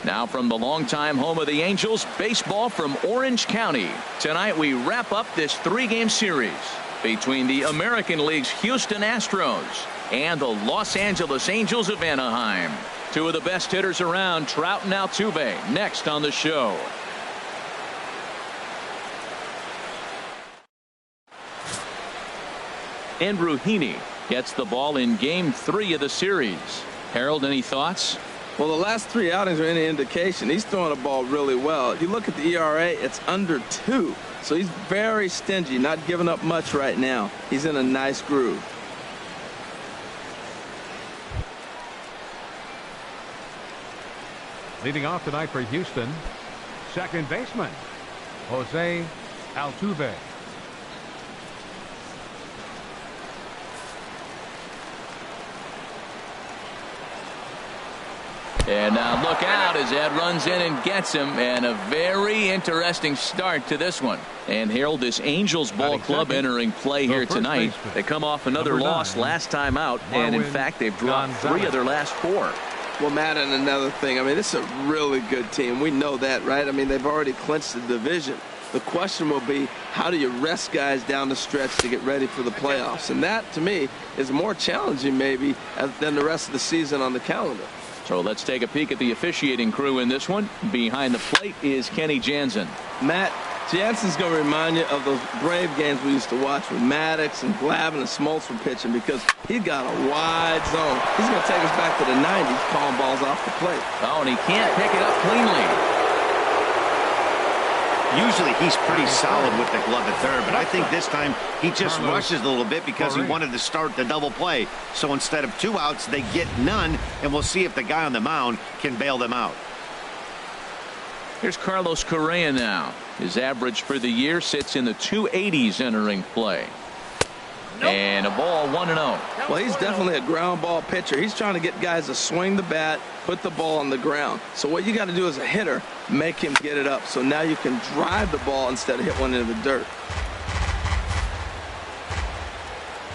Now from the longtime home of the Angels, baseball from Orange County. Tonight we wrap up this 3-game series between the American League's Houston Astros and the Los Angeles Angels of Anaheim. Two of the best hitters around, Trout and Altuve, next on the show. Andrew Heaney gets the ball in Game 3 of the series. Harold, any thoughts? Well, the last 3 outings are any indication. He's throwing the ball really well. If you look at the ERA, it's under 2. So he's very stingy, not giving up much right now. He's in a nice groove. Leading off tonight for Houston, second baseman Jose Altuve. And now look out as Ed runs in and gets him, and a very interesting start to this one. And Harold, this Angels ball club entering play here tonight. They come off another loss last time out, and in fact they've dropped 3 of their last 4. Well, Matt, and another thing, I mean, this is a really good team. We know that, right? I mean, they've already clinched the division. The question will be, how do you rest guys down the stretch to get ready for the playoffs? And that, to me, is more challenging maybe than the rest of the season on the calendar. So let's take a peek at the officiating crew in this one. Behind the plate is Kenny Jansen. Matt, Jansen's going to remind you of those Brave games we used to watch with Maddox and Glavine and Smoltz were pitching, because he's got a wide zone. He's going to take us back to the 90s calling balls off the plate. Oh, and he can't pick it up cleanly. Usually he's pretty solid with the glove at third, but I think this time he just rushes a little bit because he wanted to start the double play. So instead of 2 outs, they get none, and we'll see if the guy on the mound can bail them out. Here's Carlos Correa now. His average for the year sits in the 280s entering play. And a ball, 1-0. Well, he's definitely a ground ball pitcher. He's trying to get guys to swing the bat, put the ball on the ground. So what you got to do as a hitter, make him get it up. So now you can drive the ball instead of hit one into the dirt.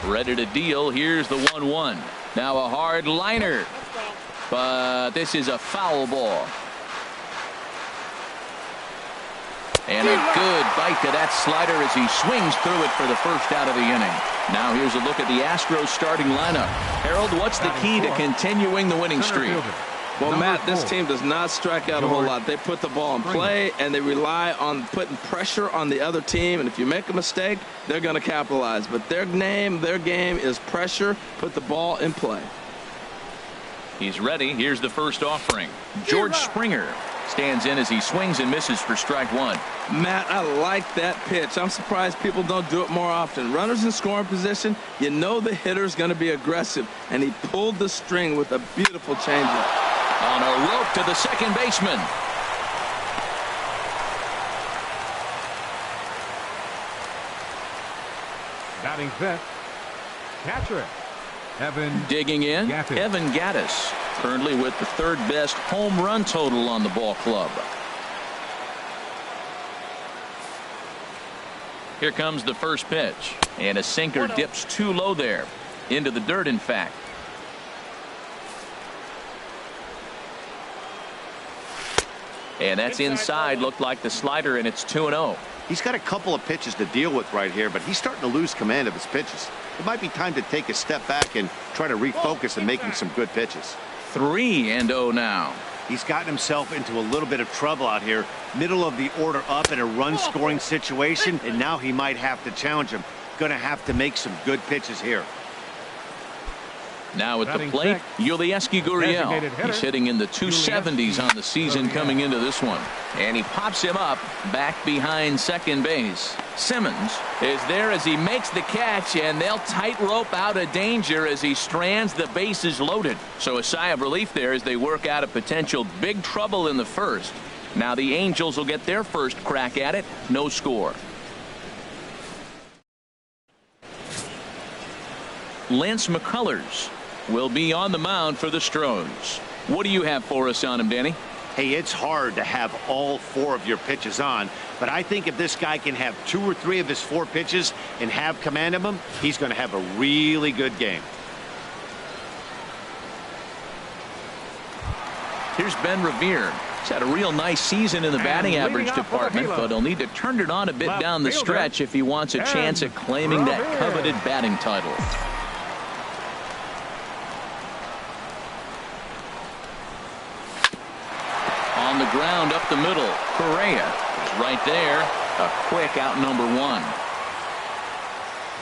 Ready to deal. Here's the 1-1. Now a hard liner. But this is a foul ball. And a good bite to that slider as he swings through it for the first out of the inning. Now here's a look at the Astros starting lineup. Harold, what's the key to continuing the winning streak? Well, Matt, this team does not strike out a whole lot. They put the ball in play, and they rely on putting pressure on the other team. And if you make a mistake, they're going to capitalize. But their game is pressure, put the ball in play. He's ready. Here's the first offering. George Springer stands in as he swings and misses for strike 1. Matt, I like that pitch. I'm surprised people don't do it more often. Runners in scoring position, you know the hitter's going to be aggressive, and he pulled the string with a beautiful changeup. On a rope to the second baseman. Batting fifth, catcher Evan digging in. Gattis. Evan Gattis, currently with the 3rd best home run total on the ball club. Here comes the first pitch, and a sinker dips too low there, into the dirt in fact. And that's inside. Looked like the slider, and it's 2-0. He's got a couple of pitches to deal with right here, but he's starting to lose command of his pitches. It might be time to take a step back and try to refocus and making some good pitches. 3-0 now. He's gotten himself into a little bit of trouble out here. Middle of the order up in a run-scoring situation, and now he might have to challenge him. Going to have to make some good pitches here. Now at the plate, Yulieski Gurriel. He's hitting in the 270s on the season coming into this one. And he pops him up back behind second base. Simmons is there as he makes the catch, and they'll tightrope out of danger as he strands the bases loaded. So a sigh of relief there as they work out a potential big trouble in the first. Now the Angels will get their first crack at it. No score. Lance McCullers will be on the mound for the Astros. What do you have for us on him, Danny? Hey, it's hard to have all 4 of your pitches on, but I think if this guy can have 2 or 3 of his 4 pitches and have command of them, he's going to have a really good game. Here's Ben Revere. He's had a real nice season in the batting average department, but he'll need to turn it on a bit down the stretch if he wants a chance at claiming that coveted batting title. On the ground up the middle, Correa is right there. A quick out number one.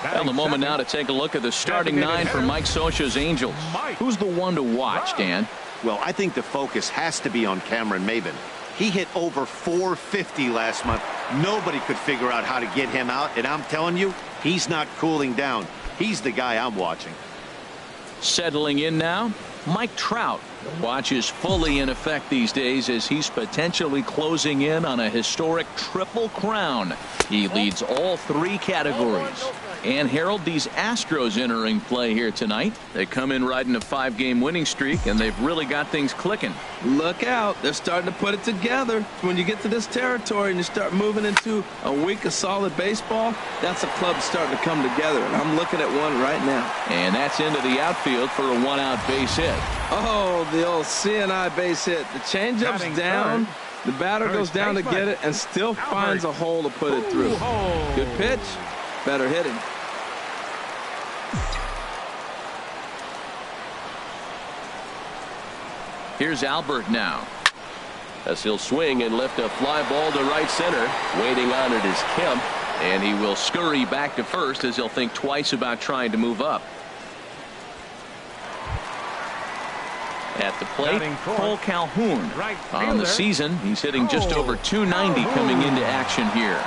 Well, the moment now to take a look at the starting nine for Mike Scioscia's Angels. Who's the one to watch, Dan? Well, I think the focus has to be on Cameron Maybin. He hit over 450 last month. Nobody could figure out how to get him out, and I'm telling you, he's not cooling down. He's the guy I'm watching. Settling in now, Mike Trout. The watch is fully in effect these days as he's potentially closing in on a historic triple crown. He leads all three categories. And Harold, these Astros entering play here tonight. They come in riding a 5-game winning streak, and they've really got things clicking. Look out. They're starting to put it together. When you get to this territory and you start moving into a week of solid baseball, that's a club starting to come together. And I'm looking at one right now. And that's into the outfield for a one-out base hit. Oh, the old CNI base hit. The changeup's down. The batter goes down to get it and still finds a hole to put it through. Good pitch. Better hitting. Here's Albert now. As he'll swing and lift a fly ball to right center. Waiting on it is Kemp. And he will scurry back to first as he'll think twice about trying to move up. At the plate, Cole Calhoun. On the season, he's hitting just over 290 coming into action here.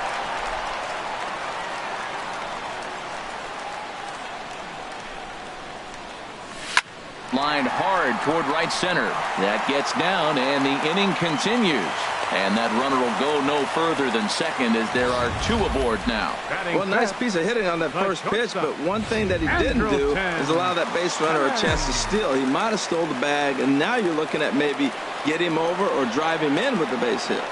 Lined hard toward right center. That gets down, and the inning continues. And that runner will go no further than second as there are two aboard now. Well, nice piece of hitting on that first pitch, but one thing that he didn't do is allow that base runner a chance to steal. He might have stole the bag, and now you're looking at maybe get him over or drive him in with the base hit.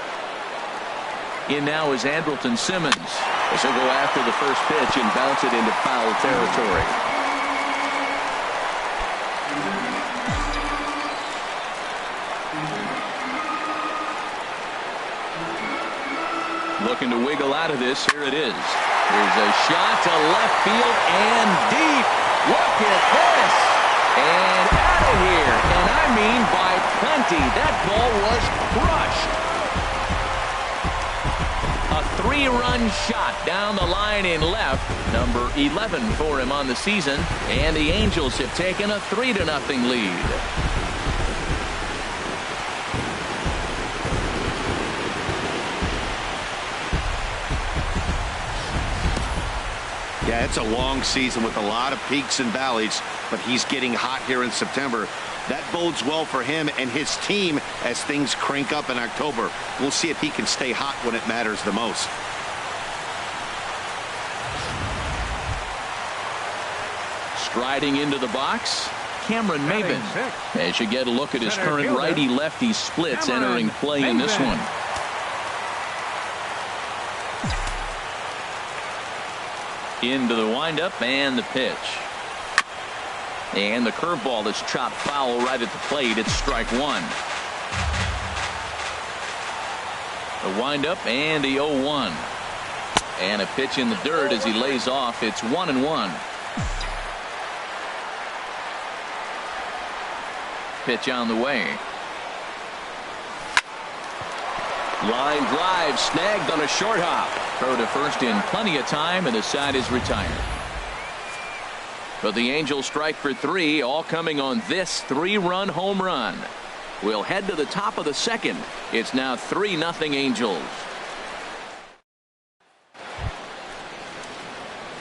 In now is Andrelton Simmons as he'll go after the first pitch and bounce it into foul territory. Looking to wiggle out of this. Here it is. Here's a shot to left field and deep. Look at this. And out of here. And I mean by plenty. That ball was crushed. A 3-run shot down the line in left. Number 11 for him on the season. And the Angels have taken a 3-0 lead. Yeah, it's a long season with a lot of peaks and valleys, but he's getting hot here in September. That bodes well for him and his team as things crank up in October. We'll see if he can stay hot when it matters the most. Striding into the box, Cameron Maybin. As you get a look at his current righty-lefty splits entering play in this one. Into the windup and the pitch. And the curveball is chopped foul right at the plate. It's strike one. The windup and the 0-1. And a pitch in the dirt as he lays off. It's 1-1. Pitch on the way. Line drive snagged on a short hop. Throw to first in plenty of time, and the side is retired. But the Angels strike for 3, all coming on this 3-run home run. We'll head to the top of the second. It's now 3-0 Angels.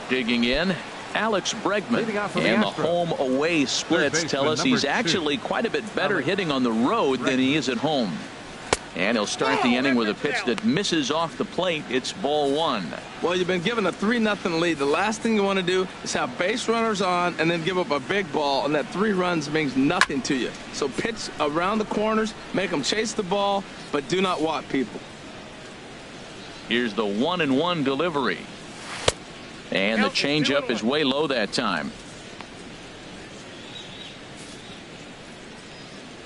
Digging in, Alex Bregman. And the home-away splits tell us he's actually quite a bit better hitting on the road than he is at home. And he'll start the inning with a pitch that misses off the plate. It's ball one. Well, you've been given a 3-0 lead. The last thing you want to do is have base runners on and then give up a big ball, and that 3 runs means nothing to you. So pitch around the corners, make them chase the ball, but do not walk people. Here's the 1-1 delivery. And the changeup is way low that time.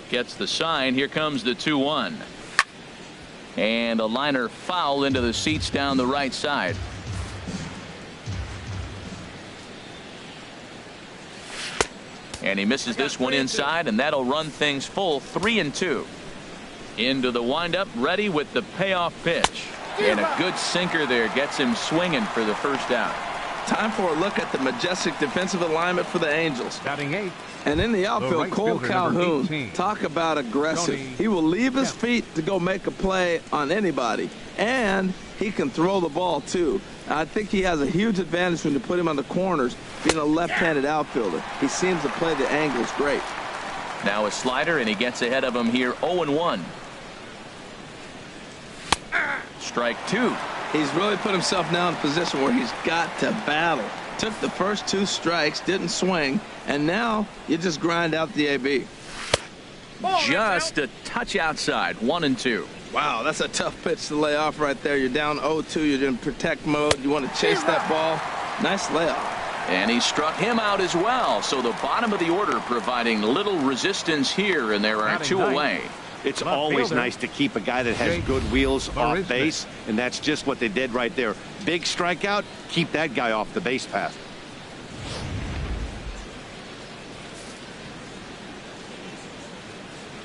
Gets the sign. Here comes the 2-1. And a liner foul into the seats down the right side. And he misses this one inside, and that'll run things full 3-2. Into the windup, ready with the payoff pitch. And a good sinker there gets him swinging for the first out. Time for a look at the majestic defensive alignment for the Angels. Batting 8. And in the outfield, right Cole fielder, Calhoun, 18. talk about aggressive. Tony. He will leave his feet to go make a play on anybody. And he can throw the ball, too. I think he has a huge advantage when you put him on the corners, being a left-handed outfielder. He seems to play the angles great. Now a slider, and he gets ahead of him here 0-1. Strike 2. He's really put himself now in a position where he's got to battle. Took the first 2 strikes, didn't swing, and now you just grind out the AB. Just a touch outside, 1-2. Wow, that's a tough pitch to lay off right there. You're down 0-2. You're in protect mode. You want to chase that ball. Nice layoff. And he struck him out as well. So the bottom of the order providing little resistance here, and there are 2 away. It's always nice to keep a guy that has good wheels off base, and that's just what they did right there. Big strikeout, keep that guy off the base path.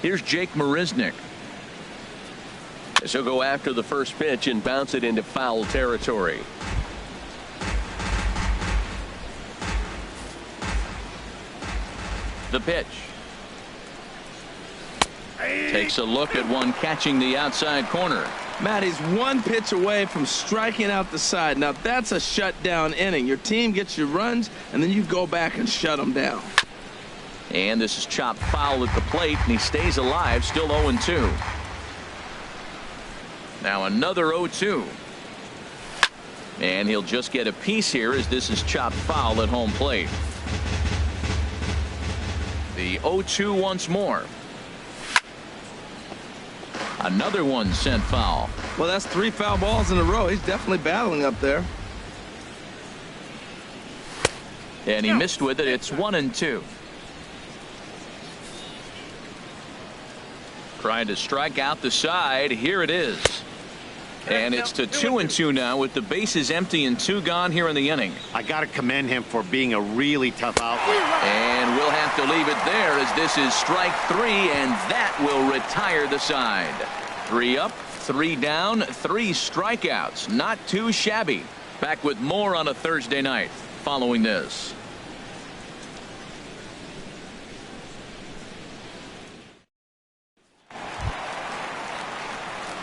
Here's Jake Marisnick. So go after the first pitch and bounce it into foul territory. The pitch. Takes a look at one catching the outside corner. Matt, he's 1 pitch away from striking out the side. Now, that's a shutdown inning. Your team gets your runs, and then you go back and shut them down. And this is chopped foul at the plate, and he stays alive, still 0-2. Now another 0-2. And he'll just get a piece here as this is chopped foul at home plate. The 0-2 once more. Another one sent foul. Well, that's 3 foul balls in a row. He's definitely battling up there. And he missed with it. It's 1-2. Trying to strike out the side. Here it is. And it's to 2-2 now with the bases empty and 2 gone here in the inning. I got to commend him for being a really tough outlet. And we'll have to leave it there as this is strike 3, and that will retire the side. 3 up, 3 down, 3 strikeouts. Not too shabby. Back with more on a Thursday night following this.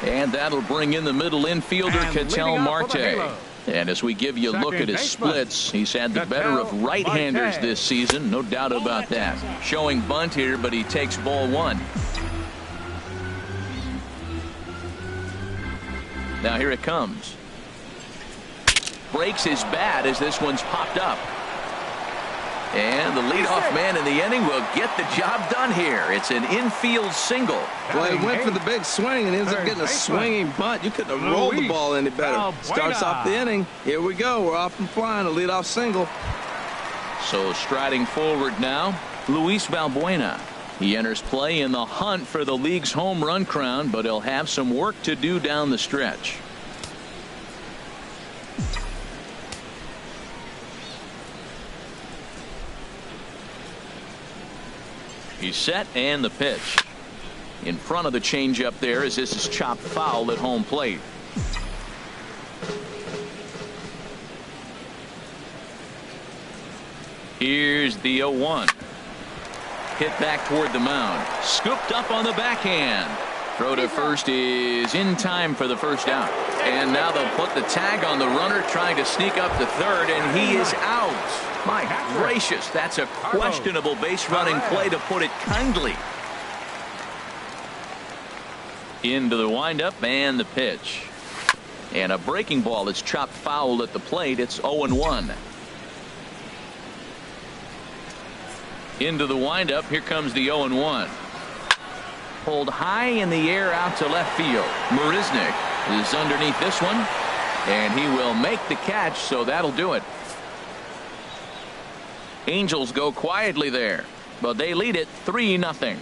And that'll bring in the middle infielder, Ketel Marte. And as we give you a look at his splits, he's had the better of right-handers this season, no doubt about that. Showing bunt here, but he takes ball 1. Now here it comes. Breaks his bat as this one's popped up. And the leadoff man in the inning will get the job done here. It's an infield single. Well, he went for the big swing and ends up getting a swinging bunt. You couldn't have rolled the ball any better. Starts off the inning. Here we go. We're off and flying. A leadoff single. So striding forward now, Luis Valbuena. He enters play in the hunt for the league's home run crown, but he'll have some work to do down the stretch. He's set, and the pitch. In front of the changeup there as this is chopped foul at home plate. Here's the 0-1. Hit back toward the mound. Scooped up on the backhand. Throw to first is in time for the first out. And now they'll put the tag on the runner trying to sneak up to third, and he is out. My gracious, that's a questionable base running play, to put it kindly. Into the windup and the pitch. And a breaking ball is chopped foul at the plate. It's 0-1. Into the windup. Here comes the 0-1. Pulled high in the air out to left field. Marisnick is underneath this one, and he will make the catch, so that'll do it. Angels go quietly there, but they lead it 3-0.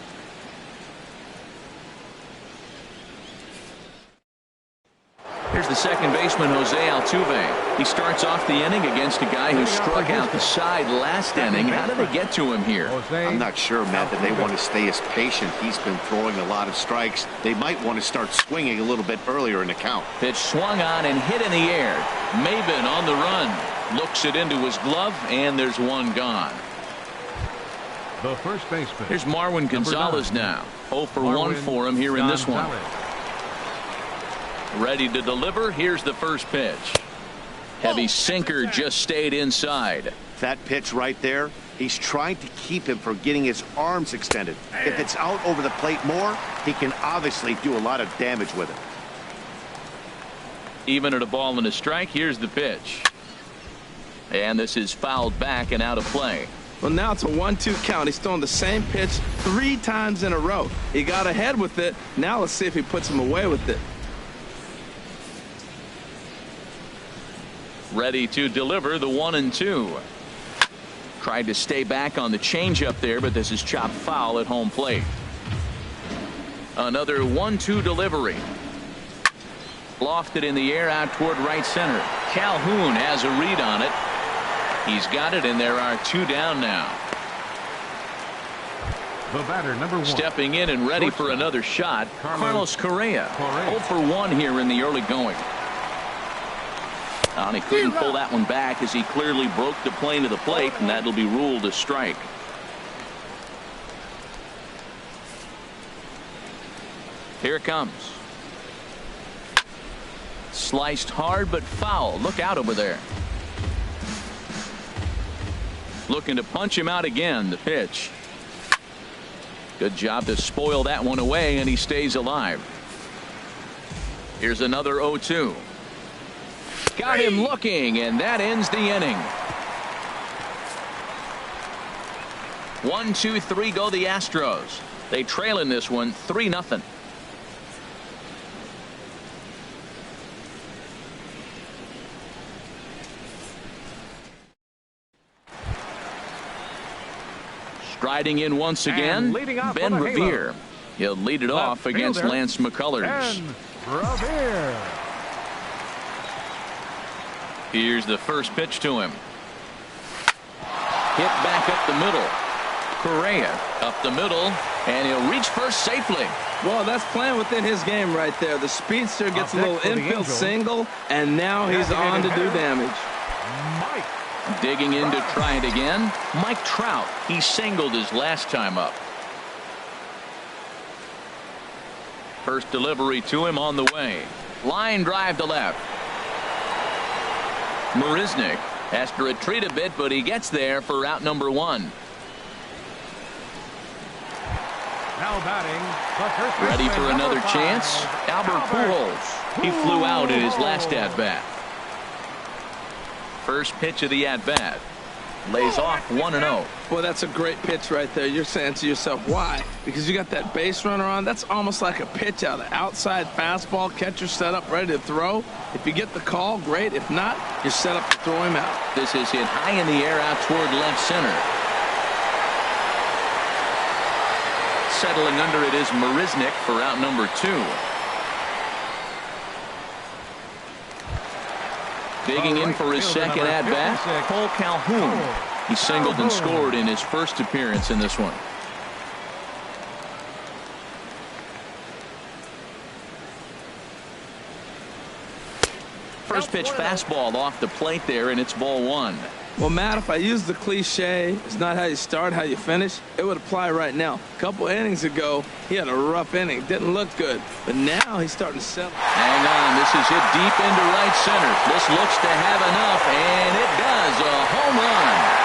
Here's the second baseman, Jose Altuve. He starts off the inning against a guy who struck out the side last inning. How did they get to him here? I'm not sure, Matt, that they want to stay as patient. He's been throwing a lot of strikes. They might want to start swinging a little bit earlier in the count. Pitch swung on and hit in the air. Maben on the run. Looks it into his glove, and there's one gone. The first baseman. Here's Marwin Gonzalez now. 0 for 1 for him here in this one. Ready to deliver. Here's the first pitch. Heavy sinker just stayed inside. That pitch right there, he's trying to keep him from getting his arms extended. If it's out over the plate more, he can obviously do a lot of damage with it. Even at a ball and a strike, here's the pitch. And this is fouled back and out of play. Well, now it's a 1-2 count. He's throwing the same pitch 3 times in a row. He got ahead with it. Now let's see if he puts him away with it. Ready to deliver the 1-2. Tried to stay back on the changeup there, but this is chopped foul at home plate. Another 1-2 delivery. Lofted in the air out toward right center. Calhoun has a read on it. He's got it, and there are 2 down now. The batter, number 1. Stepping in and ready for another shot, Carlos Correa. 0 for 1 here in the early going. And he couldn't pull that one back as he clearly broke the plane of the plate, and that'll be ruled a strike. Here it comes. Sliced hard but foul. Look out over there. Looking to punch him out again. The pitch. Good job to spoil that one away, and he stays alive. Here's another 0-2. Got him looking, and that ends the inning. 1, 2, 3 go the Astros. They trail in this one 3-0. Striding in once again, Ben Revere. He'll lead it off against Lance McCullers. Revere. Here's the first pitch to him. Hit back up the middle. Correa up the middle, and he'll reach first safely. Well, that's playing within his game right there. The speedster gets a little infield single, and now he's on to do damage. Mike. Digging in to try it again. Mike Trout. He singled his last time up. First delivery to him on the way. Line drive to left. Marisnick has to retreat a bit, but he gets there for out number 1. Now batting. Ready for another chance. Albert Pujols. He flew out in his last at-bat. First pitch of the at-bat. Lays off 1-0. Well, that's a great pitch right there. You're saying to yourself, why? Because you got that base runner on. That's almost like a pitch out. An outside fastball, catcher set up, ready to throw. If you get the call, great. If not, you're set up to throw him out. This is hit high in the air out toward left center. Settling under it is Marisnick for out number 2. Digging in for his second at-bat, Cole Calhoun. He singled and scored in his first appearance in this one. First pitch fastball off the plate there, and it's ball 1. Well, Matt, if I use the cliche, it's not how you start, how you finish, it would apply right now. A couple innings ago, he had a rough inning. Didn't look good. But now he's starting to settle. Hang on. This is hit deep into right center. This looks to have enough, and it does. A home run.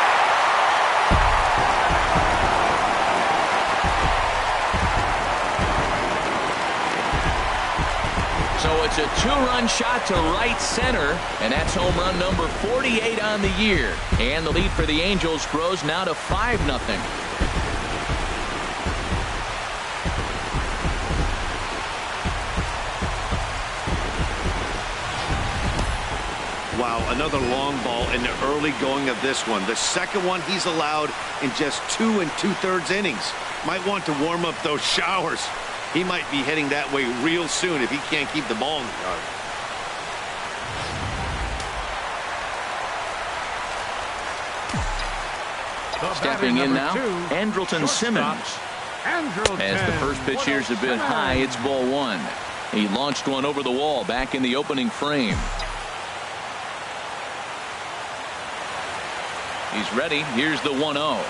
So it's a 2-run shot to right center, and that's home run number 48 on the year. And the lead for the Angels grows now to 5-0. Wow, another long ball in the early going of this one. The second one he's allowed in just 2 2/3 innings. Might want to warm up those showers. He might be heading that way real soon if he can't keep the ball in the yard. Stepping in now, Andrelton Simmons. As the first pitch here's a bit high, it's ball one. He launched one over the wall back in the opening frame. He's ready. Here's the 1-0.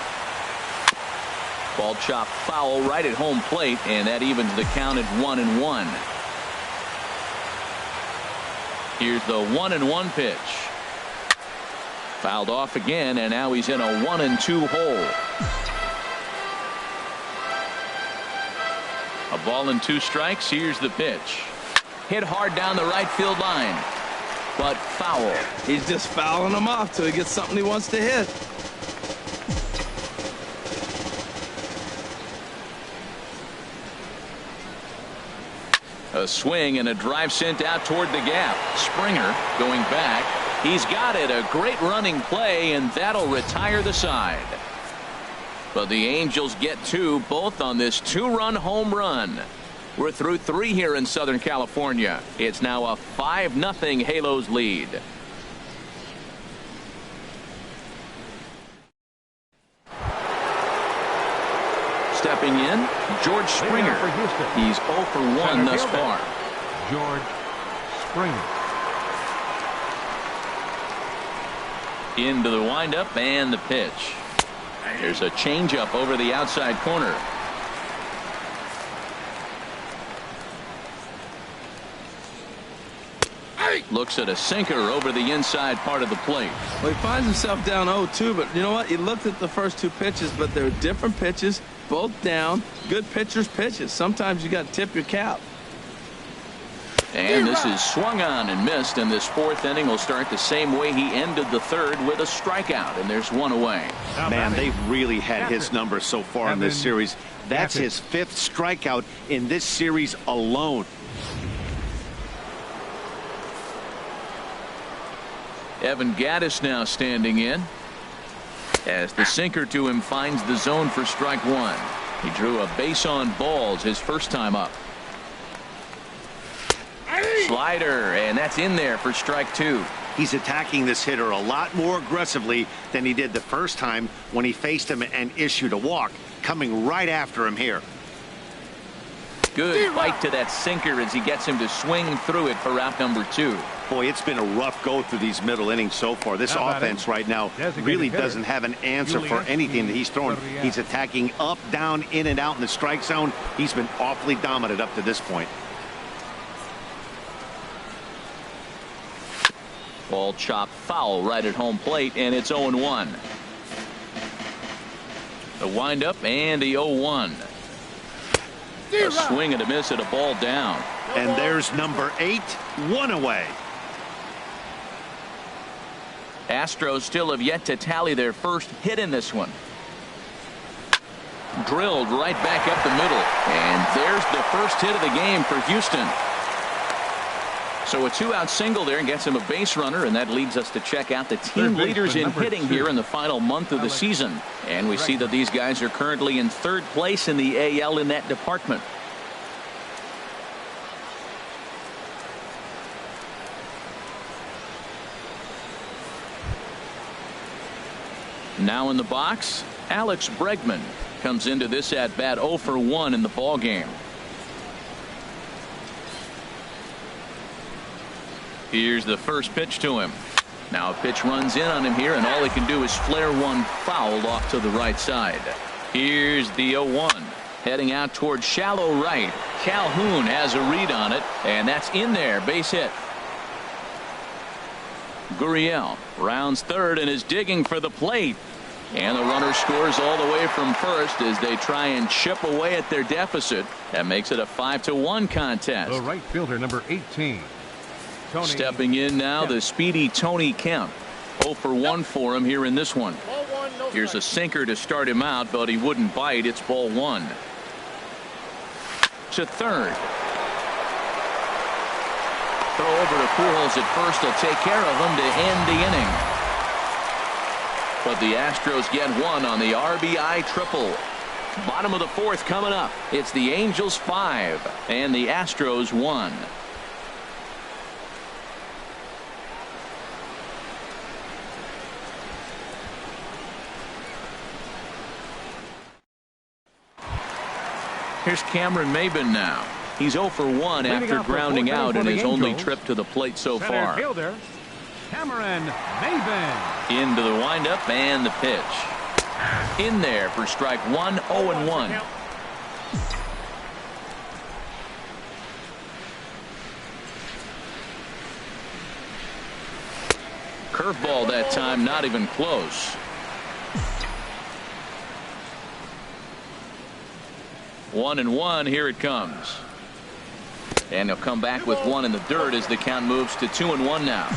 Ball chopped foul right at home plate, and that evens the count at 1-1. Here's the 1-1 pitch. Fouled off again, and now he's in a 1-2 hole. A ball and 2 strikes. Here's the pitch. Hit hard down the right field line, but foul. He's just fouling him off till he gets something he wants to hit. A swing and a drive sent out toward the gap. Springer going back. He's got it. A great running play, and that'll retire the side. But the Angels get 2, both on this 2-run home run. We're through 3 here in Southern California. It's now a 5-0 Halos lead. Stepping in, George Springer. He's 0 for 1 thus far. George Springer. Into the windup and the pitch. There's a changeup over the outside corner. Looks at a sinker over the inside part of the plate. Well, he finds himself down 0-2, but you know what? He looked at the first 2 pitches, but they're different pitches, both down. Good pitchers' pitches. Sometimes you got to tip your cap. And this is swung on and missed, and this 4th inning will start the same way he ended the 3rd, with a strikeout, and there's 1 away. Man, they've really had his number so far in this series. That's his 5th strikeout in this series alone. Evan Gaddis now standing in, as the sinker to him finds the zone for strike 1. He drew a base on balls his first time up. Slider, and that's in there for strike 2. He's attacking this hitter a lot more aggressively than he did the first time when he faced him and issued a walk, coming right after him here. Good bite to that sinker as he gets him to swing through it for out number 2. Boy, it's been a rough go through these middle innings so far. This offense right now really doesn't have an answer for anything that he's throwing. He's attacking up, down, in and out in the strike zone. He's been awfully dominant up to this point. Ball chopped foul right at home plate, and it's 0-1. The windup and the 0-1. A swing and a miss at a ball down. And there's number 8, 1 away. Astros still have yet to tally their first hit in this one. Drilled right back up the middle, and there's the first hit of the game for Houston. So a 2-out single there and gets him a base runner, and that leads us to check out the team leaders in hitting here in the final month of the season. And we see that these guys are currently in 3rd place in the AL in that department. Now in the box, Alex Bregman comes into this at bat 0 for 1 in the ball game. Here's the first pitch to him. Now a pitch runs in on him here, and all he can do is flare one foul off to the right side. Here's the 0-1. Heading out towards shallow right. Calhoun has a read on it, and that's in there. Base hit. Gurriel rounds 3rd and is digging for the plate. And the runner scores all the way from first as they try and chip away at their deficit. That makes it a 5-1 contest. The right fielder, number 18. Tony Stepping in now, the speedy Tony Kemp. 0 for 1 for him here in this one. Here's a sinker to start him out, but he wouldn't bite. It's ball 1. To 3rd. Throw over to Pujols at first will take care of him to end the inning. But the Astros get 1 on the RBI triple. Bottom of the 4th coming up. It's the Angels 5 and the Astros 1. Here's Cameron Maben now. He's 0 for 1 after grounding out in his only trip to the plate so far. Fielder, Cameron Maben. Into the windup and the pitch. In there for strike 1, 0-1. Curveball that time, not even close. 1-1, here it comes. And he'll come back with one in the dirt as the count moves to 2-1 now.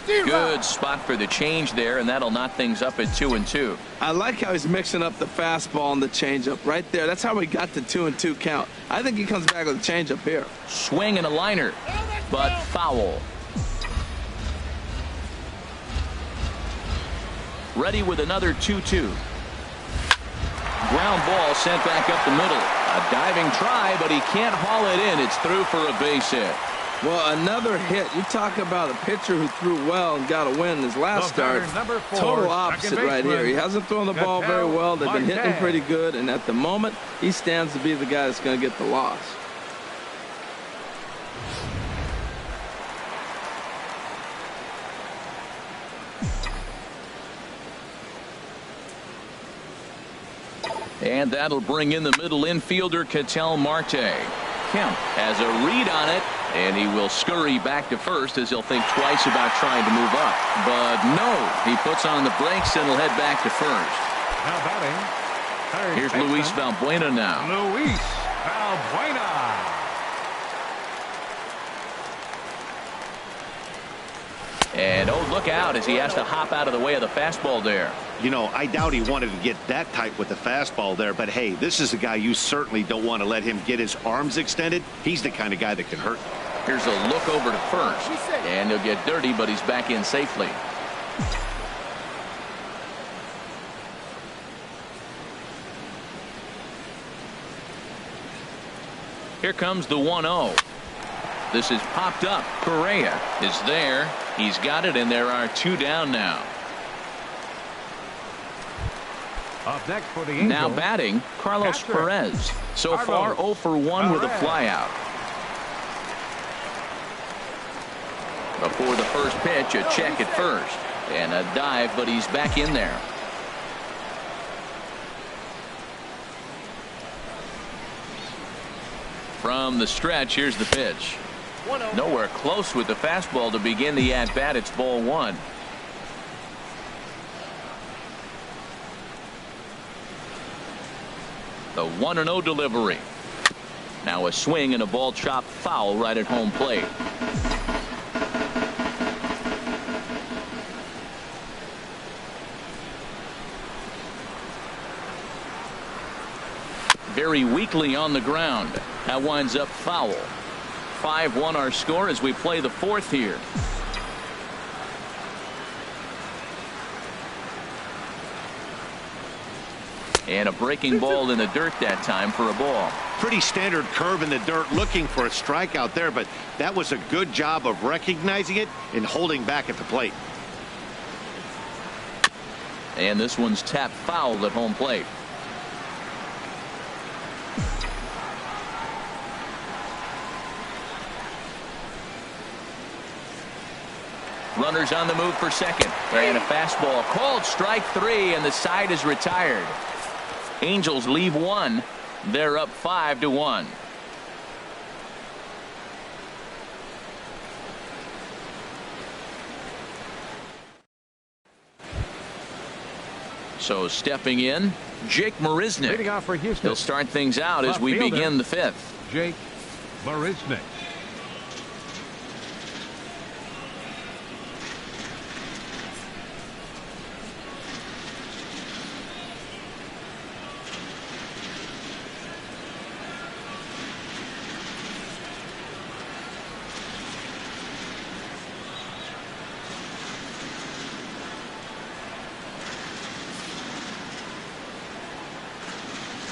Good spot for the change there, and that'll knock things up at 2-2. I like how he's mixing up the fastball and the changeup right there. That's how we got the 2-2 count. I think he comes back with a changeup here. Swing and a liner, but foul. Ready with another 2-2. Ground ball sent back up the middle. A diving try, but he can't haul it in. It's through for a base hit. Well, another hit. You talk about a pitcher who threw well and got a win in his last start. Total opposite right here. He hasn't thrown the ball very well. They've been hitting pretty good, and at the moment, he stands to be the guy that's going to get the loss. And that'll bring in the middle infielder, Ketel Marte. Kemp has a read on it, and he will scurry back to first as he'll think twice about trying to move up. But no, he puts on the brakes and will head back to first. Now batting. Here's Luis Valbuena now. Luis Valbuena. And oh, look out as he has to hop out of the way of the fastball there. You know, I doubt he wanted to get that tight with the fastball there, but hey, this is a guy you certainly don't want to let him get his arms extended. He's the kind of guy that can hurt. Here's a look over to first, and he'll get dirty, but he's back in safely. Here comes the 1-0. This is popped up. Correa is there. He's got it, and there are two down now. Up next for the Angels. Now batting, Carlos Perez. So far, 0 for 1 with a flyout. Before the first pitch, a check at first. And a dive, but he's back in there. From the stretch, here's the pitch. Nowhere close with the fastball to begin the at-bat. It's ball one. The 1-0 delivery. Now a swing and a ball chopped foul right at home plate. Very weakly on the ground. That winds up foul. 5-1 our score as we play the fourth here. And a breaking ball in the dirt that time for a ball. Pretty standard curve in the dirt, looking for a strikeout there, but that was a good job of recognizing it and holding back at the plate. And this one's tapped foul at home plate. Runners on the move for second. And a fastball called strike three, and the side is retired. Angels leave one. They're up 5-1. So stepping in, Jake Marisnick. Leading off for Houston. He'll start things out as we begin the fifth. Jake Marisnick.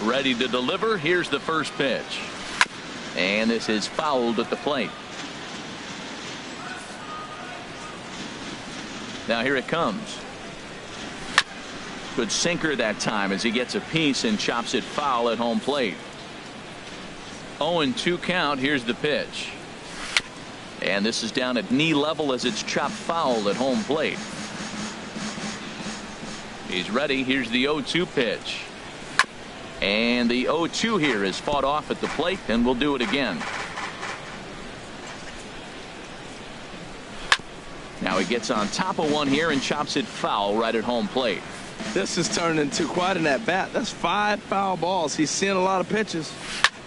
Ready to deliver. Here's the first pitch. And this is fouled at the plate. Now here it comes. Good sinker that time as he gets a piece and chops it foul at home plate. 0-2 count. Here's the pitch. And this is down at knee level as it's chopped foul at home plate. He's ready. Here's the 0-2 pitch. And the 0-2 here is fought off at the plate, and we'll do it again. Now he gets on top of one here and chops it foul right at home plate. This is turning into quite an at-bat. That's 5 foul balls. He's seeing a lot of pitches.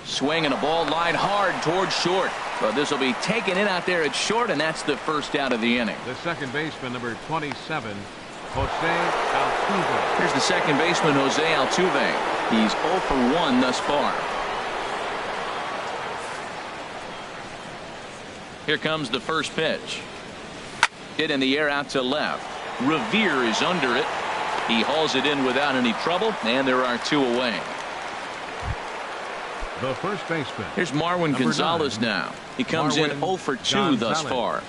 Swinging a ball line hard towards short. But this will be taken in out there at short, and that's the first out of the inning. The second baseman, number 27, Jose Altuve. Here's the second baseman, Jose Altuve. He's 0 for 1 thus far. Here comes the first pitch. Hit in the air out to left. Revere is under it. He hauls it in without any trouble, and there are 2 away. The first baseman. Here's Marwin Gonzalez now. He comes in 0 for 2 thus far.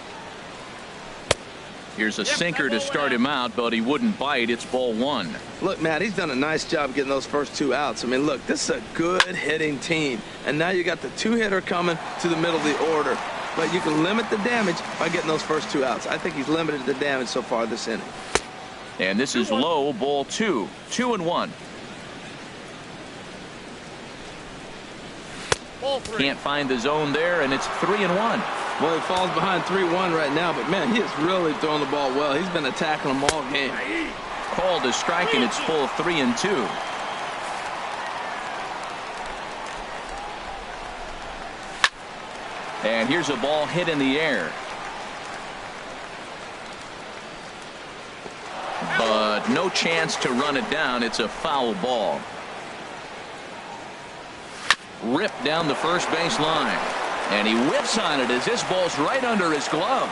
Here's a sinker to start him out, but he wouldn't bite. It's ball 1. Look, Matt, he's done a nice job getting those first 2 outs. I mean, look, this is a good hitting team. And now you got the 2-hitter coming to the middle of the order. But you can limit the damage by getting those first 2 outs. I think he's limited the damage so far this inning. And this is low, ball 2. 2-1. Can't find the zone there, and it's 3-1. Well, he falls behind 3-1 right now, but man, he is really throwing the ball well. He's been attacking them all game. Called a strike, and it's full 3-2. And here's a ball hit in the air. But no chance to run it down. It's a foul ball. Ripped down the first base line. And he whips on it as this ball's right under his glove.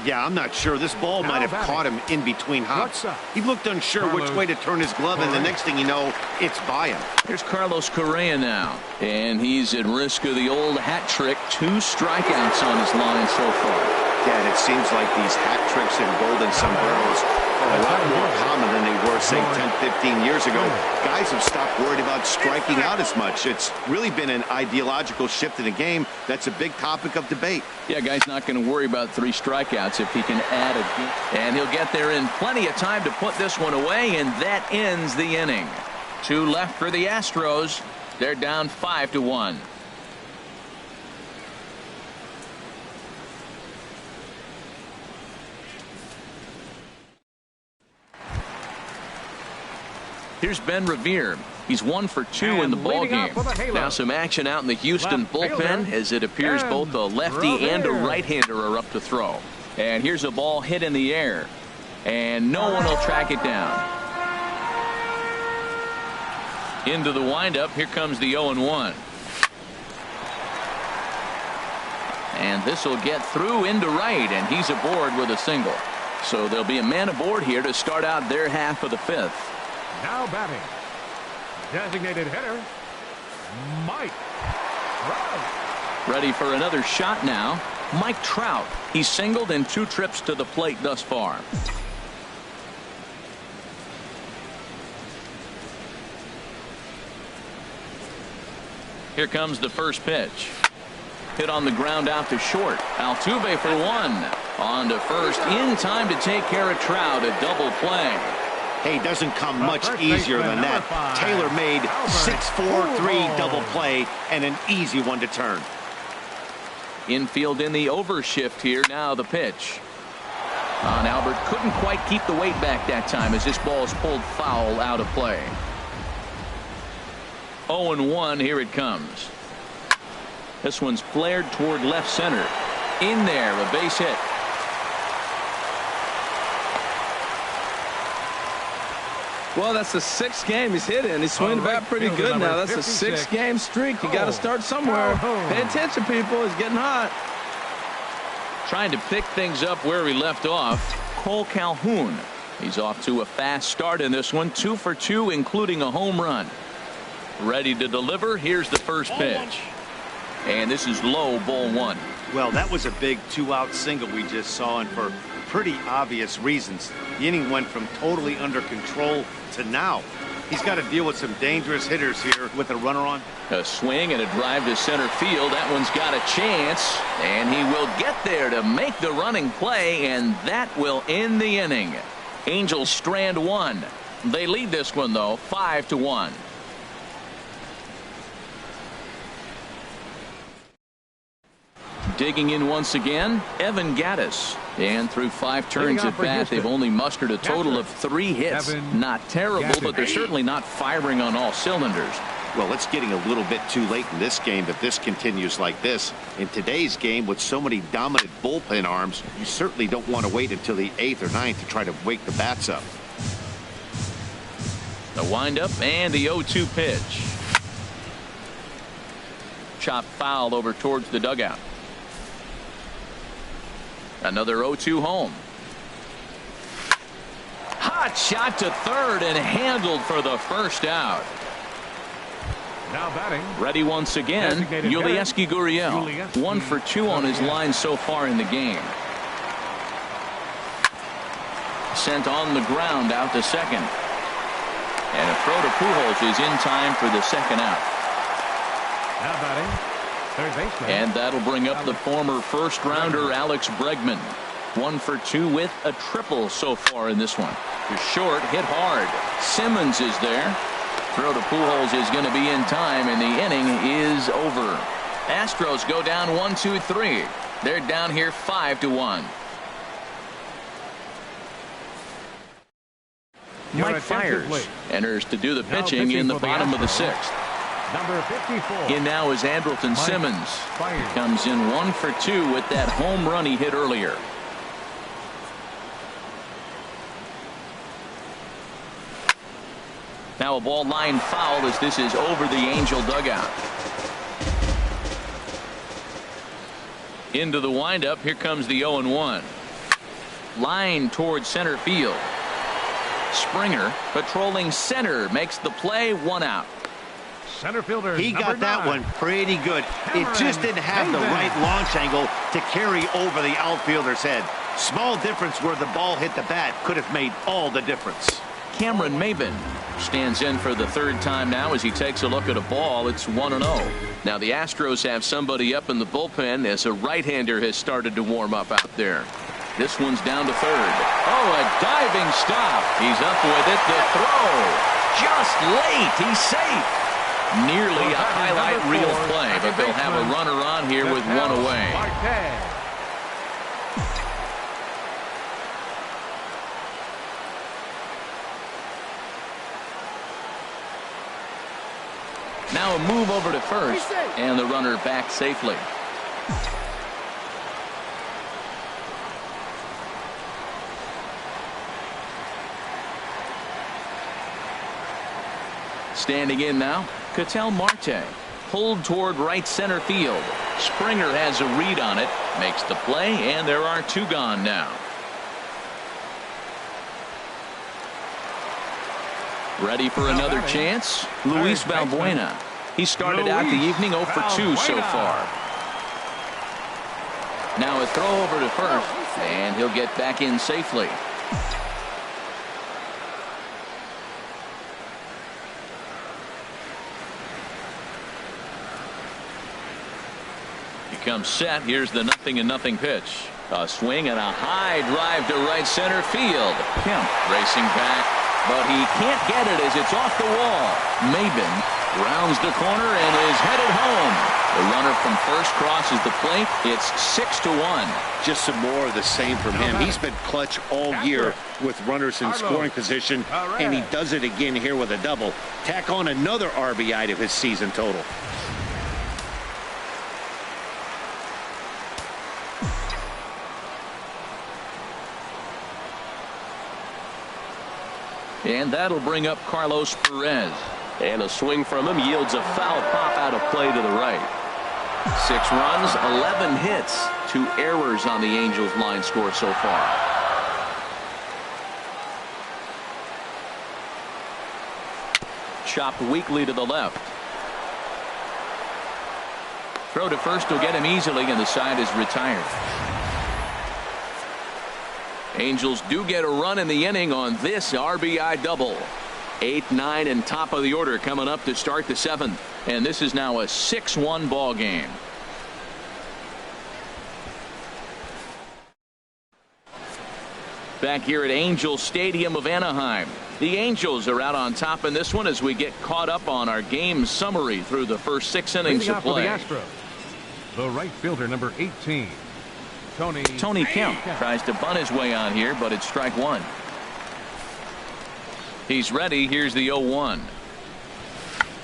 Yeah, I'm not sure. This ball might have caught him in between hops. He looked unsure which way to turn his glove, and the next thing you know, it's by him. Here's Carlos Correa now. And he's at risk of the old hat trick. 2 strikeouts on his line so far. Yeah, and it seems like these hat tricks and golden sombreros are a lot more common than they were, say, 10, 15 years ago. Guys have stopped worried about striking out as much. It's really been an ideological shift in the game. That's a big topic of debate. Yeah, guy's not going to worry about 3 strikeouts if he can add a... And he'll get there in plenty of time to put this one away, and that ends the inning. 2 left for the Astros. They're down 5-1. Here's Ben Revere. He's 1 for 2 in the ballgame. Now some action out in the Houston bullpen as it appears both a lefty and a right-hander are up to throw. And here's a ball hit in the air. And no one will track it down. Into the windup. Here comes the 0-1. And this will get through into right, and he's aboard with a single. So there'll be a man aboard here to start out their half of the 5th. Now batting, designated hitter, Mike Trout. Ready for another shot now. Mike Trout. He's singled in 2 trips to the plate thus far. Here comes the first pitch. Hit on the ground out to short. Altuve for 1. On to first in time to take care of Trout. A double play. Hey, doesn't come much easier than that. Taylor made 6-4-3 double play and an easy one to turn. Infield in the overshift here. Now the pitch. On Albert couldn't quite keep the weight back that time as this ball is pulled foul out of play. 0-1. Here it comes. This one's flared toward left center. In there, a base hit. Well, that's the 6th game he's hit in. He's swinging the bat pretty good now. That's a 6-game streak. You got to start somewhere. Pay attention, people. He's getting hot. Trying to pick things up where he left off. Cole Calhoun. He's off to a fast start in this one. 2 for 2, including a home run. Ready to deliver. Here's the first pitch. And this is low, ball one. Well, that was a big 2-out single we just saw, and for pretty obvious reasons. The inning went from totally under control to now. He's got to deal with some dangerous hitters here with a runner on. A swing and a drive to center field. That one's got a chance, and he will get there to make the running play, and that will end the inning. Angels strand one. They lead this one, though, 5-1. Digging in once again, Evan Gattis. And through 5 turns at bat, they've only mustered a total of 3 hits. Not terrible, but they're certainly not firing on all cylinders. Well, it's getting a little bit too late in this game if this continues like this. In today's game, with so many dominant bullpen arms, you certainly don't want to wait until the 8th or 9th to try to wake the bats up. The windup and the 0-2 pitch. Chop foul over towards the dugout. Another 0-2 home. Hot shot to third and handled for the first out. Now batting. Ready once again, Yulieski Gurriel. 1 for 2 on his line so far in the game. Sent on the ground out to second. And a throw to Pujols is in time for the second out. Now batting. Third baseman. And that'll bring up the former first rounder Alex Bregman. 1 for 2 with a triple so far in this one. To short, hit hard. Simmons is there. Throw to Pujols is going to be in time, and the inning is over. Astros go down 1-2-3. They're down here 5-1. Mike Fiers enters to do the pitching in the bottom of the 6th. Number 54. In now is Andrelton Simmons. Comes in 1 for 2 with that home run he hit earlier. Now a ball line foul as this is over the Angel dugout. Into the windup. Here comes the 0-1. Line towards center field. Springer patrolling center makes the play. 1 out. Center fielder. He got that one pretty good. It just didn't have the right launch angle to carry over the outfielder's head. Small difference where the ball hit the bat could have made all the difference. Cameron Maybin stands in for the 3rd time now as he takes a look at a ball. It's 1-0. Now the Astros have somebody up in the bullpen as a right-hander has started to warm up out there. This one's down to 3rd. Oh, a diving stop. He's up with it. The throw. Just late. He's safe. Nearly a highlight reel play, but they'll have a runner on here with 1 away. Now a move over to first, and the runner back safely. Standing in now, Ketel Marte. Pulled toward right center field. Springer has a read on it, makes the play, and there are 2 gone now. Ready for another chance? Luis Valbuena. He started out the evening 0 for 2 so far. Now a throw over to first, and he'll get back in safely. He comes set. Here's the 0-0 pitch. A swing and a high drive to right center field. Kemp racing back, but he can't get it as it's off the wall. Maybin rounds the corner and is headed home. The runner from first crosses the plate. It's 6-1. Just some more of the same from him. He's been clutch all year with runners in scoring position, and he does it again here with a double. Tack on another RBI to his season total. And that'll bring up Carlos Perez. And a swing from him yields a foul pop out of play to the right. 6 runs, 11 hits, 2 errors on the Angels line score so far. Chopped weakly to the left. Throw to first will get him easily, and the side is retired. Angels do get a run in the inning on this RBI double. 8, 9, and top of the order coming up to start the 7th. And this is now a 6-1 ball game. Back here at Angels Stadium of Anaheim. The Angels are out on top in this one as we get caught up on our game summary through the first 6 innings of play. The Astros, the right fielder, number 18, Tony Kemp tries to bunt his way on here, but it's strike 1. He's ready. Here's the 0-1.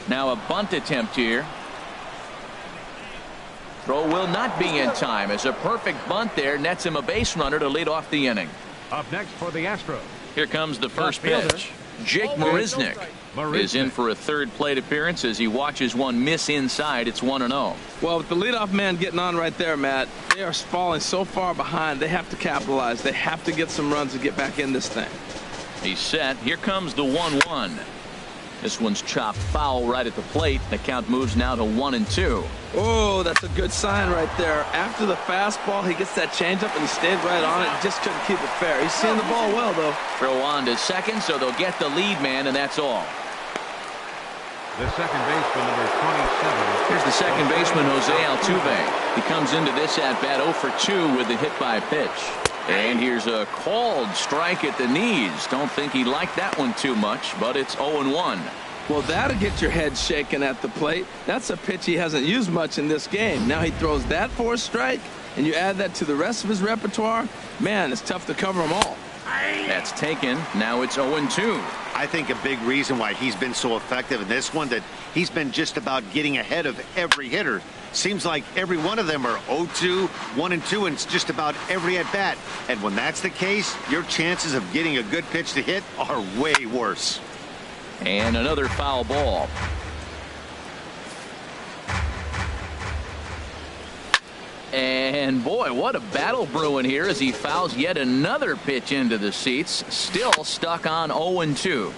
Now a bunt attempt here. Throw will not be in time as a perfect bunt there nets him a base runner to lead off the inning. Up next for the Astros. Here comes the first pitch. Jake Marisnick is in for a third plate appearance as he watches one miss inside. It's 1-0. Well, with the leadoff man getting on right there, Matt, they are falling so far behind. They have to capitalize. They have to get some runs to get back in this thing. He's set. Here comes the 1-1. This one's chopped foul right at the plate. The count moves now to 1-2. Oh, that's a good sign right there. After the fastball, he gets that changeup and he stayed right on it. Just couldn't keep it fair. He's seeing the ball well, though. Throw on to second, so they'll get the lead man, and that's all. The second baseman, number 27. Here's the second baseman, Jose Altuve. He comes into this at bat 0 for 2 with the hit by pitch. And here's a called strike at the knees. Don't think he liked that one too much, but it's 0-1. Well, that'll get your head shaken at the plate. That's a pitch he hasn't used much in this game. Now he throws that for a strike, and you add that to the rest of his repertoire. Man, it's tough to cover them all. That's taken. Now it's 0-2. I think a big reason why he's been so effective in this one, that he's been just about getting ahead of every hitter. Seems like every one of them are 0-2, 1-2, and it's just about every at bat. And when that's the case, your chances of getting a good pitch to hit are way worse. And another foul ball. And boy, what a battle brewing here as he fouls yet another pitch into the seats. Still stuck on 0-2.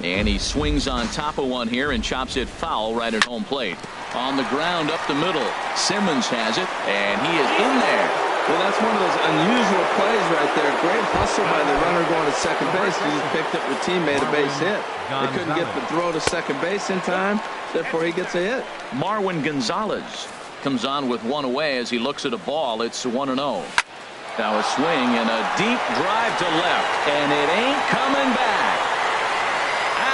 And he swings on top of one here and chops it foul right at home plate. On the ground up the middle. Simmons has it, and he is in there. Well, that's one of those unusual plays right there. Great hustle by the runner going to second base. He just picked up your teammate a base hit. They couldn't get the throw to second base in time, therefore he gets a hit. Marwin Gonzalez comes on with one away as he looks at a ball. It's 1-0. Now a swing and a deep drive to left, and it ain't coming back.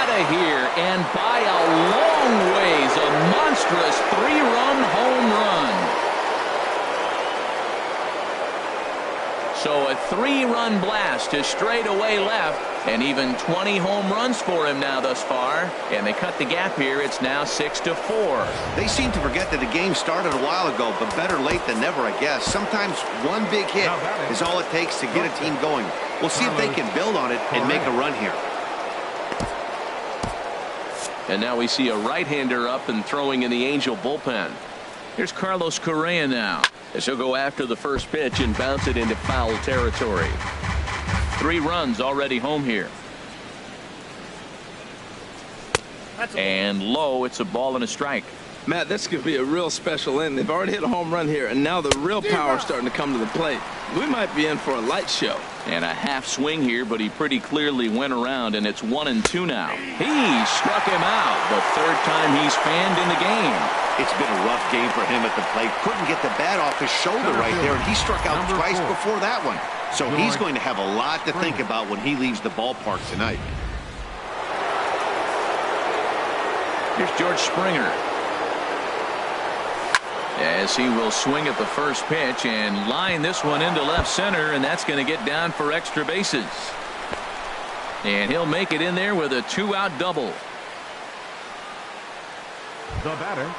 Out of here, and by a long ways, a monstrous 3-run home run. So a 3-run blast to straightaway left, and even 20 home runs for him now thus far. And they cut the gap here. It's now 6-4. They seem to forget that the game started a while ago, but better late than never, I guess. Sometimes one big hit is all it takes to get a team going. We'll see if they can build on it and make a run here. And now we see a right-hander up and throwing in the Angel bullpen. Here's Carlos Correa now, as he'll go after the first pitch and bounce it into foul territory. 3 runs already home here. And low, it's a ball and a strike. Matt, this could be a real special inning. They've already hit a home run here, and now the real power is starting to come to the plate. We might be in for a light show. And a half swing here, but he pretty clearly went around, and it's 1-2 now. He struck him out the third time he's fanned in the game. It's been a rough game for him at the plate. Couldn't get the bat off his shoulder right there, and he struck out twice before that one. So he's going to have a lot to think about when he leaves the ballpark tonight. Here's George Springer, as he will swing at the first pitch and line this one into left center, and that's going to get down for extra bases. And he'll make it in there with a 2-out double. The batter,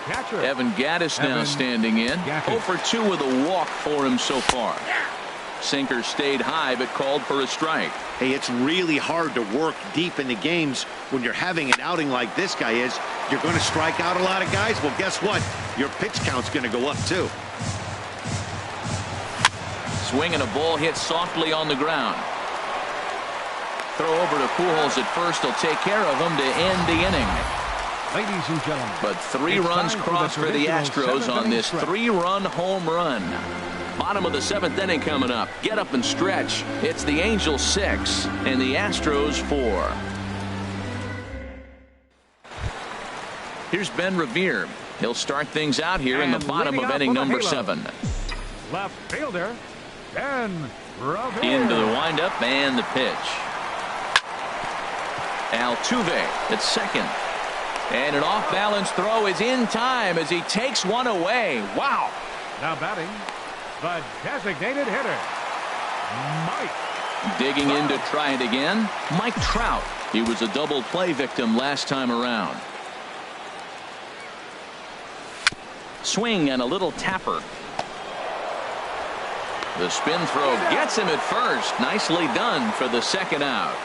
catcher Evan Gattis now standing in. 0 for 2 with a walk for him so far. Sinker stayed high but called for a strike. Hey, it's really hard to work deep into games when you're having an outing like this guy is. You're going to strike out a lot of guys. Well, guess what? Your pitch count's going to go up too. Swing and a ball hit softly on the ground. Throw over to Pujols at first. He'll take care of him to end the inning. Ladies and gentlemen. But 3 runs crossed for the Astros on this 3-run home run. Bottom of the 7th inning coming up. Get up and stretch. It's the Angels 6 and the Astros 4. Here's Ben Revere. He'll start things out here in the bottom of inning number 7. Left fielder, Ben Revere. Into the windup and the pitch. Altuve at second. And an off-balance throw is in time as he takes one away. Wow. Now batting, the designated hitter, Mike. Digging in to try it again, Mike Trout. He was a double play victim last time around. Swing and a little tapper. The spin throw gets him at first. Nicely done for the second out.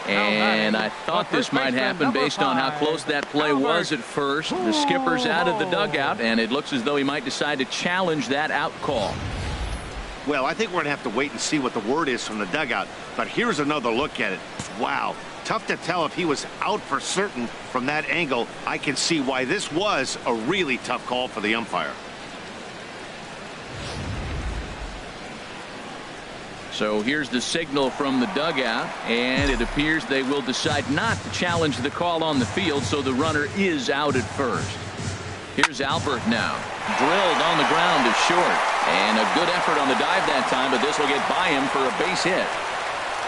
And I thought this might happen based on how close that play was at first. The skipper's out of the dugout, and it looks as though he might decide to challenge that out call. Well, I think we're going to have to wait and see what the word is from the dugout. But here's another look at it. Wow. Tough to tell if he was out for certain from that angle. I can see why this was a really tough call for the umpire. So here's the signal from the dugout, and it appears they will decide not to challenge the call on the field, so the runner is out at first. Here's Albert now. Drilled on the ground to short. And a good effort on the dive that time, but this will get by him for a base hit.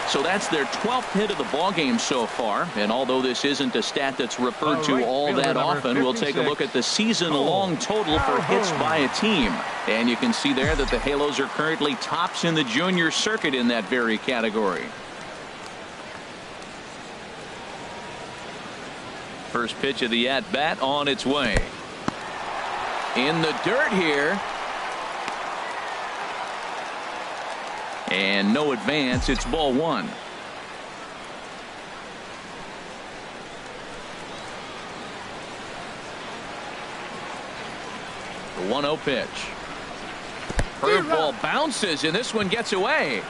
So that's their 12th hit of the ballgame so far. And although this isn't a stat that's referred to all that often, we'll take a look at the season-long total for hits by a team. And you can see there that the Halos are currently tops in the junior circuit in that very category. First pitch of the at-bat on its way. In the dirt here. And no advance. It's ball 1. The 1-0 pitch. Curveball bounces, and this one gets away.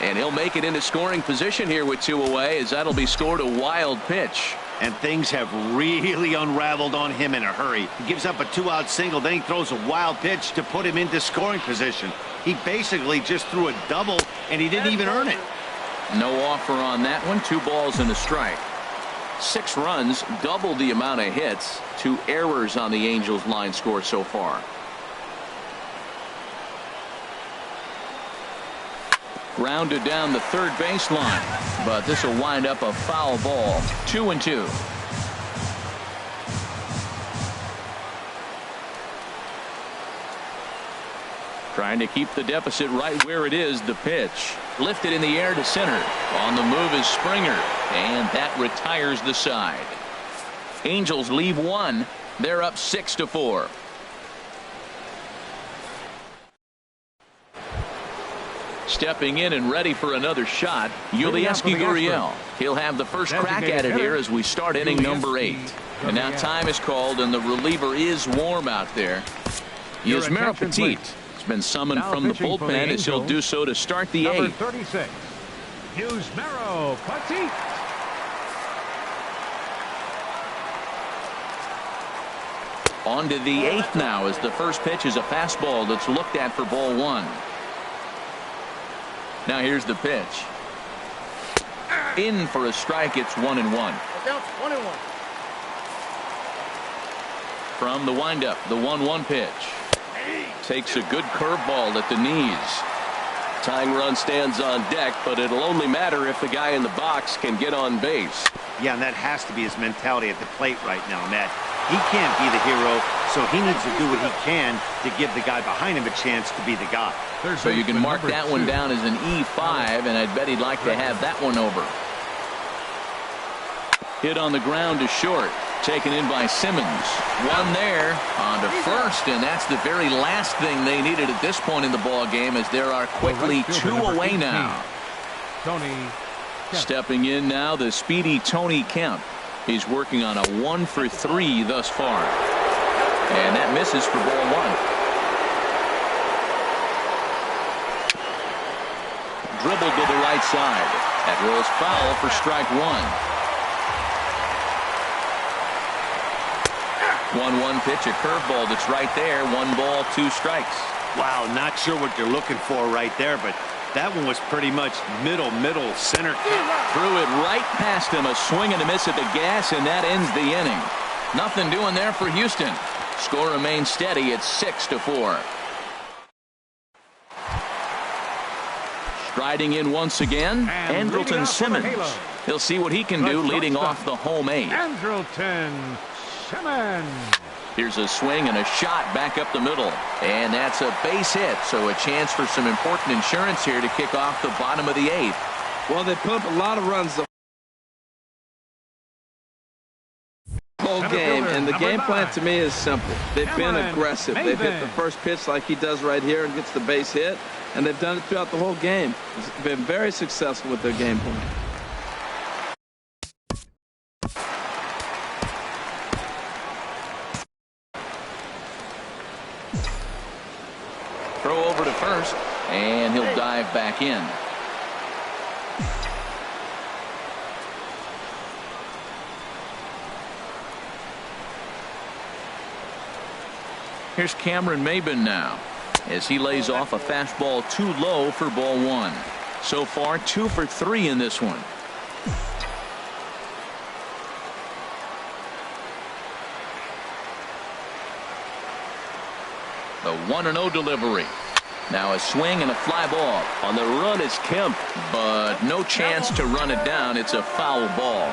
And he'll make it into scoring position here with 2 away, as that'll be scored a wild pitch. And things have really unraveled on him in a hurry. He gives up a 2-out single, then he throws a wild pitch to put him into scoring position. He basically just threw a double, and he didn't even earn it. No offer on that one. 2 balls and a strike. 6 runs, double the amount of hits. 2 errors on the Angels line score so far. Grounded down the third baseline, but this will wind up a foul ball. 2-2. Trying to keep the deficit right where it is. The pitch lifted in the air to center. On the move is Springer, and that retires the side. Angels leave 1. They're up 6-4. Stepping in and ready for another shot, Yulieski Gurriel. He'll have the first crack at it here as we start inning number 8. And now time is called, and the reliever is warm out there. Yusmeiro Petit has been summoned from the bullpen as he'll do so to start the 8th. 36, Yusmeiro Petit. On to the 8th now as the first pitch is a fastball that's looked at for ball 1. Now here's the pitch. In for a strike. It's 1-1. From the windup, the 1-1 pitch. Takes a good curveball at the knees. Tying run stands on deck, but it'll only matter if the guy in the box can get on base. Yeah, and that has to be his mentality at the plate right now, Matt. He can't be the hero, so he needs to do what he can to give the guy behind him a chance to be the guy. So you can mark that one down as an E5, and I'd bet he'd like to have that one over. Hit on the ground to short. Taken in by Simmons. One there on to first, and that's the very last thing they needed at this point in the ball game, as there are quickly 2 away now. Stepping in now, the speedy Tony Kemp. He's working on a 1-for-3 thus far. And that misses for ball 1. dribbled to the right side. That rolls foul for strike one. 1-1 pitch, a curveball that's right there. 1 ball, 2 strikes. Wow, not sure what you're looking for right there, but that one was pretty much middle center. Threw it right past him. A swing and a miss at the gas, and that ends the inning. Nothing doing there for Houston. Score remains steady at 6-4. Striding in once again, Andrelton Simmons. He'll see what he can do leading off the home 8. Andrelton Simmons. Here's a swing and a shot back up the middle. And that's a base hit, so a chance for some important insurance here to kick off the bottom of the 8th. Well, they put up a lot of runs the whole game, and the game plan to me is simple. They've been aggressive. They've hit the first pitch like he does right here and gets the base hit, and they've done it throughout the whole game. It's been very successful with their game plan. Throw over to first, and he'll dive back in. Here's Cameron Maybin now, as he lays off a fastball too low for ball 1. So far, 2 for 3 in this one. The 1-0 delivery. Now a swing and a fly ball. On the run is Kemp, but no chance to run it down. It's a foul ball.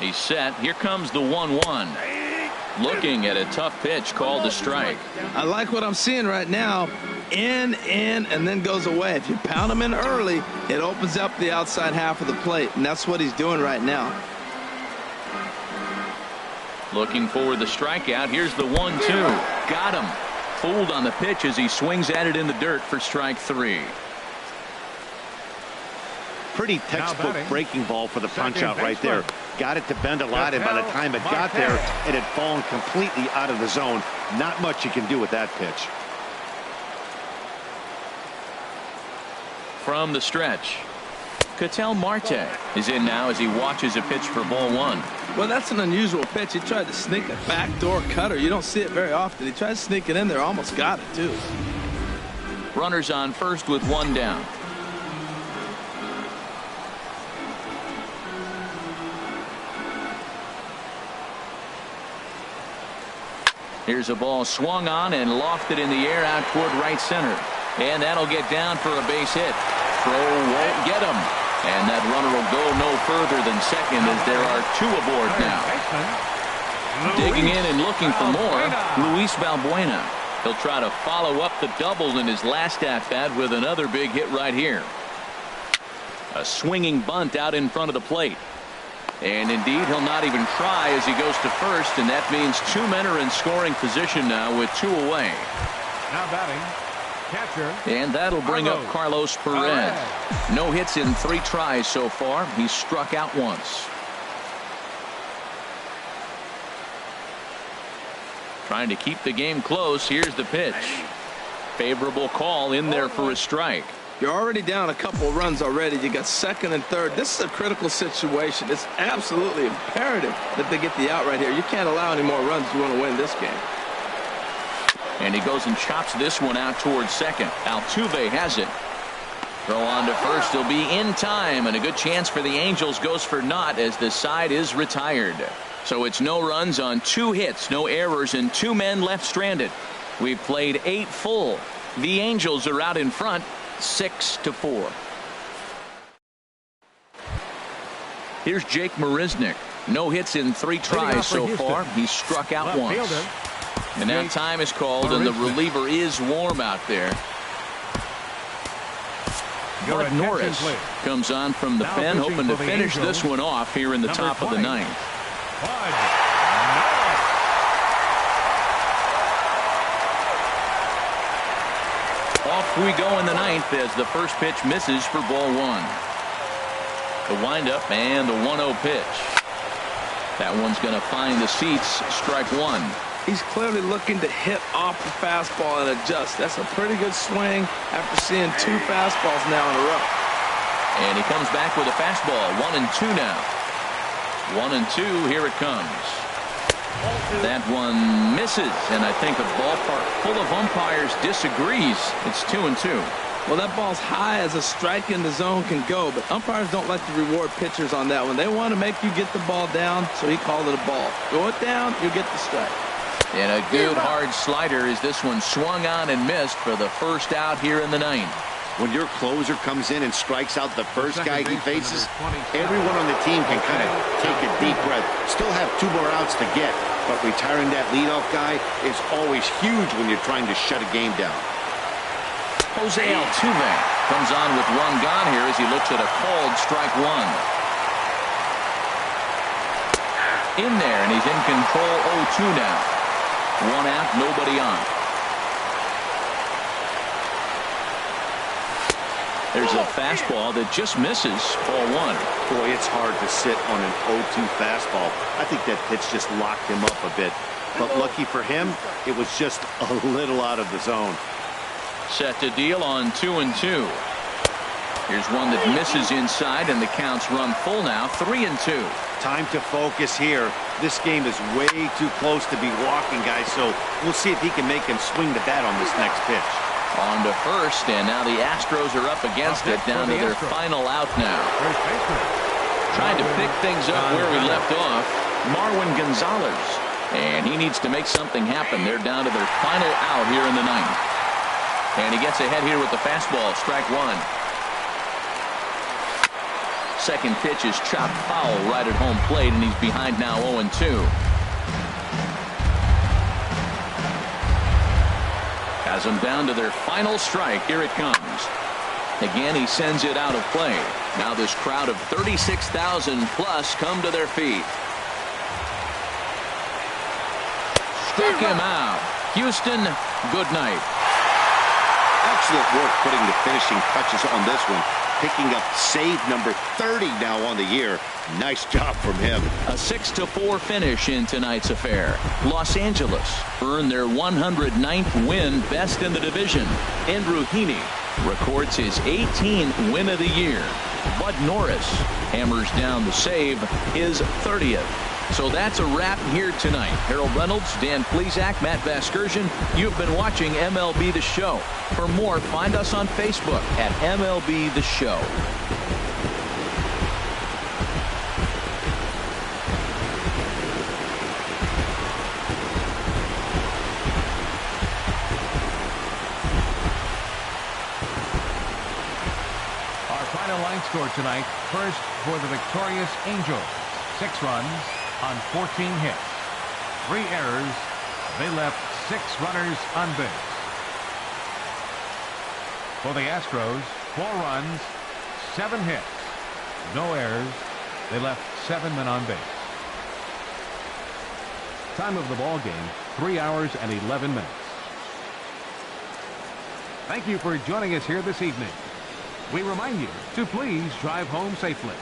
He's set. Here comes the 1-1. Looking at a tough pitch called a strike. I like what I'm seeing right now. In, and then goes away. If you pound him in early, it opens up the outside half of the plate, and that's what he's doing right now. Looking for the strikeout. Here's the 1-2. Got him. Fooled on the pitch as he swings at it in the dirt for strike 3. Pretty textbook breaking ball for the punch out right there. Got it to bend a lot, and by the time it got there, it had fallen completely out of the zone. Not much you can do with that pitch. From the stretch, Ketel Marte is in now as he watches a pitch for ball 1. Well, that's an unusual pitch. He tried to sneak a backdoor cutter. You don't see it very often. He tried to sneak it in there, almost got it too. Runners on first with 1 down. Here's a ball swung on and lofted in the air out toward right center. And that'll get down for a base hit. Throw won't get him. And that runner will go no further than second as there are 2 aboard now. Digging in and looking for more, Luis Valbuena. He'll try to follow up the double in his last at-bat with another big hit right here. A swinging bunt out in front of the plate. And indeed, he'll not even try as he goes to first, and that means 2 men are in scoring position now with 2 away. Now batting, catcher. And that'll bring up Carlos Perez. No hits in 3 tries so far. He's struck out once. Trying to keep the game close. Here's the pitch. Favorable call in there for a strike. You're already down a couple runs already. You got second and third. This is a critical situation. It's absolutely imperative that they get the out right here. You can't allow any more runs if you want to win this game. And he goes and chops this one out towards second. Altuve has it. Throw on to first. He'll be in time, and a good chance for the Angels goes for naught as the side is retired. So it's no runs on 2 hits, no errors, and 2 men left stranded. We've played 8 full. The Angels are out in front, 6-4. Here's Jake Marisnick. No hits in 3 tries so far. He's struck out once. And now time is called, and the reliever is warm out there. Bud Norris comes on from the pen, hoping to finish this one off here in the top of the 9th. Off we go in the 9th as the first pitch misses for ball 1. The windup and the 1-0 pitch. That one's going to find the seats. Strike 1. He's clearly looking to hit off the fastball and adjust. That's a pretty good swing after seeing 2 fastballs now in a row. And he comes back with a fastball. 1-2 now. 1-2. Here it comes. That one misses, and I think a ballpark full of umpires disagrees. It's 2-2. Well, that ball's high as a strike in the zone can go, but umpires don't like to reward pitchers on that one. They want to make you get the ball down, so he called it a ball. Go it down, you get the strike. And a good hard slider as this one swung on and missed for the first out here in the 9th. When your closer comes in and strikes out the first guy he faces, everyone on the team can kind of take a deep breath. Still have 2 more outs to get, but retiring that leadoff guy is always huge when you're trying to shut a game down. Jose Altuve comes on with 1 gone here as he looks at a called strike 1. In there, and he's in control. 0-2 now. 1 out, nobody on. There's a fastball that just misses. Ball 1. Boy, it's hard to sit on an 0-2 fastball. I think that pitch just locked him up a bit. But lucky for him, it was just a little out of the zone. Set to deal on 2-2. Here's one that misses inside, and the count's run full now. 3-2. Time to focus here. This game is way too close to be walking, guys, so we'll see if he can make him swing the bat on this next pitch. On to first, and now the Astros are up against it, down to their final out now. Trying to pick things up where we left off, Marwin Gonzalez. And he needs to make something happen. They're down to their final out here in the 9th. And he gets ahead here with the fastball, strike 1. Second pitch is chopped foul right at home plate, and he's behind now 0-2. Has them down to their final strike. Here it comes. Again, he sends it out of play. Now this crowd of 36,000 plus come to their feet. Struck him out. Houston, good night. Excellent work putting the finishing touches on this one. Picking up save number 30 now on the year. Nice job from him. A 6-4 finish in tonight's affair. Los Angeles earned their 109th win, best in the division. Andrew Heaney records his 18th win of the year. Bud Norris hammers down the save, his 30th. So that's a wrap here tonight. Harold Reynolds, Dan Plesac, Matt Vasgersian. You've been watching MLB The Show. For more, find us on Facebook at MLB The Show. Our final line score tonight. First for the victorious Angels. 6 runs on 14 hits. 3 errors. They left 6 runners on base. For the Astros, 4 runs, 7 hits. No errors. They left 7 men on base. Time of the ball game, 3 hours and 11 minutes. Thank you for joining us here this evening. We remind you to please drive home safely.